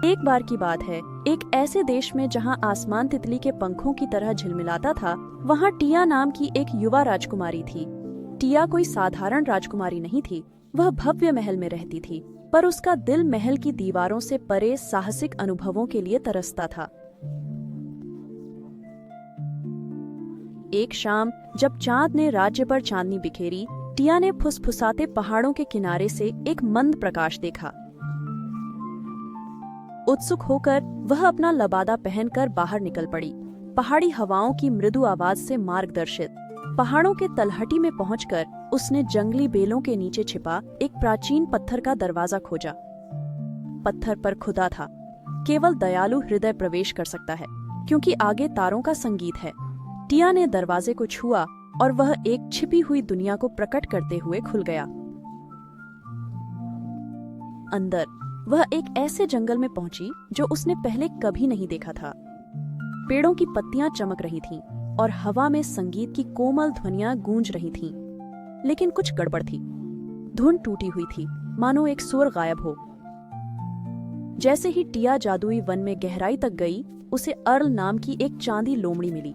एक बार की बात है, एक ऐसे देश में जहाँ आसमान तितली के पंखों की तरह झिलमिलाता था, वहाँ टिया नाम की एक युवा राजकुमारी थी। टिया कोई साधारण राजकुमारी नहीं थी, वह भव्य महल में रहती थी, पर उसका दिल महल की दीवारों से परे साहसिक अनुभवों के लिए तरसता था। एक शाम जब चांद ने राज्य पर चांदनी बिखेरी, टिया ने फुसफुसाते पहाड़ों के किनारे से एक मंद प्रकाश देखा। उत्सुक होकर वह अपना लबादा पहनकर बाहर निकल पड़ी, पहाड़ी हवाओं की मृदु आवाज से मार्गदर्शित। पहाड़ों के तलहटी में पहुंचकर उसने जंगली बेलों के नीचे छिपा एक प्राचीन पत्थर का दरवाजा खोजा। पत्थर पर खुदा था, केवल दयालु हृदय प्रवेश कर सकता है, क्योंकि आगे तारों का संगीत है। टिया ने दरवाजे को छुआ और वह एक छिपी हुई दुनिया को प्रकट करते हुए खुल गया। अंदर वह एक ऐसे जंगल में पहुंची जो उसने पहले कभी नहीं देखा था। पेड़ों की पत्तियां चमक रही थीं और हवा में संगीत की कोमल ध्वनियां गूंज रही थीं। लेकिन कुछ गड़बड़ थी। धुन टूटी हुई थी, मानो एक सुर गायब हो। जैसे ही टिया जादुई वन में गहराई तक गई, उसे अर्ल नाम की एक चांदी लोमड़ी मिली।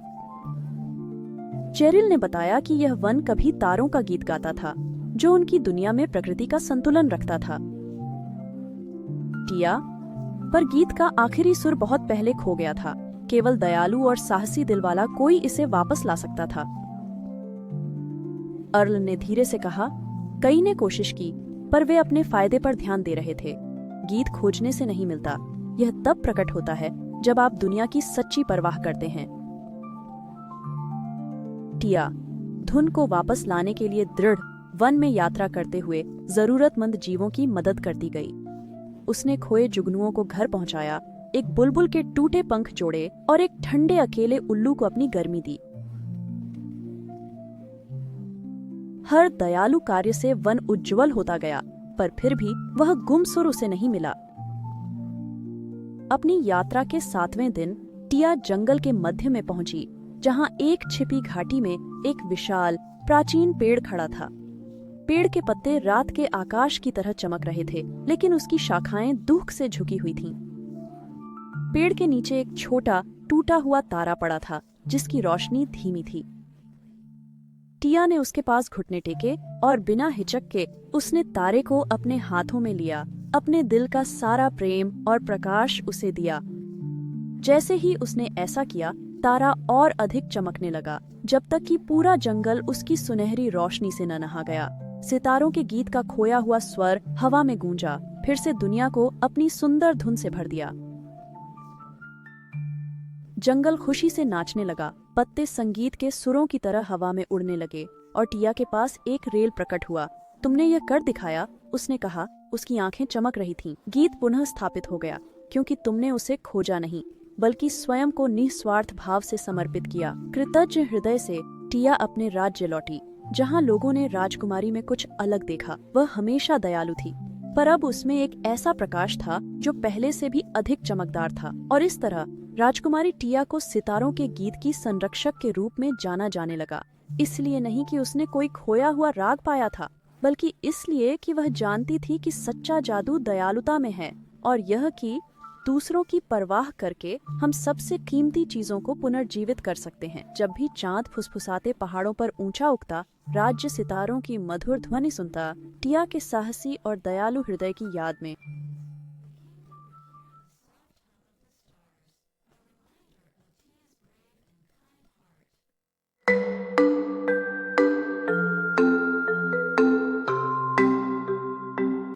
चेरिल ने बताया कि यह वन कभी तारों का गीत गाता था, जो उनकी दुनिया में प्रकृति का संतुलन रखता था। टिया पर गीत का आखिरी सुर बहुत पहले खो गया था। केवल दयालु और साहसी दिल वाला कोई इसे वापस ला सकता था। अर्ल ने धीरे से कहा, कई ने कोशिश की, पर वे अपने फायदे पर ध्यान दे रहे थे। गीत खोजने से नहीं मिलता, यह तब प्रकट होता है जब आप दुनिया की सच्ची परवाह करते हैं। टिया धुन को वापस लाने के लिए दृढ़ वन में यात्रा करते हुए जरूरतमंद जीवों की मदद करती गई। उसने खोए जुगनुओं को घर पहुंचाया, एक बुलबुल के टूटे पंख जोड़े और एक ठंडे अकेले उल्लू को अपनी गर्मी दी। हर दयालु कार्य से वन उज्जवल होता गया, पर फिर भी वह गुमसुर उसे नहीं मिला। अपनी यात्रा के 7वें दिन टिया जंगल के मध्य में पहुंची, जहां एक छिपी घाटी में एक विशाल प्राचीन पेड़ खड़ा था। पेड़ के पत्ते रात के आकाश की तरह चमक रहे थे, लेकिन उसकी शाखाएं दुख से झुकी हुई थीं। पेड़ के नीचे एक छोटा टूटा हुआ तारा पड़ा था, जिसकी रोशनी धीमी थी। टिया ने उसके पास घुटने टेके और बिना हिचक के उसने तारे को अपने हाथों में लिया, अपने दिल का सारा प्रेम और प्रकाश उसे दिया। जैसे ही उसने ऐसा किया, तारा और अधिक चमकने लगा, जब तक कि पूरा जंगल उसकी सुनहरी रोशनी से न नहा गया। सितारों के गीत का खोया हुआ स्वर हवा में गूंजा, फिर से दुनिया को अपनी सुंदर धुन से भर दिया। जंगल खुशी से नाचने लगा, पत्ते संगीत के सुरों की तरह हवा में उड़ने लगे और टिया के पास एक रेल प्रकट हुआ। तुमने यह कर दिखाया, उसने कहा। उसकी आंखें चमक रही थीं। गीत पुनः स्थापित हो गया, क्योंकि तुमने उसे खोजा नहीं, बल्कि स्वयं को निस्वार्थ भाव से समर्पित किया। कृतज्ञ हृदय से टिया अपने राज्य लौटी, जहां लोगों ने राजकुमारी में कुछ अलग देखा। वह हमेशा दयालु थी, पर अब उसमें एक ऐसा प्रकाश था जो पहले से भी अधिक चमकदार था। और इस तरह राजकुमारी टिया को सितारों के गीत की संरक्षक के रूप में जाना जाने लगा। इसलिए नहीं कि उसने कोई खोया हुआ राग पाया था, बल्कि इसलिए कि वह जानती थी कि सच्चा जादू दयालुता में है, और यह कि दूसरों की परवाह करके हम सबसे कीमती चीजों को पुनर्जीवित कर सकते हैं। जब भी चांद फुसफुसाते पहाड़ों पर ऊंचा उगता, राज्य सितारों की मधुर ध्वनि सुनता, टिया के साहसी और दयालु हृदय की याद में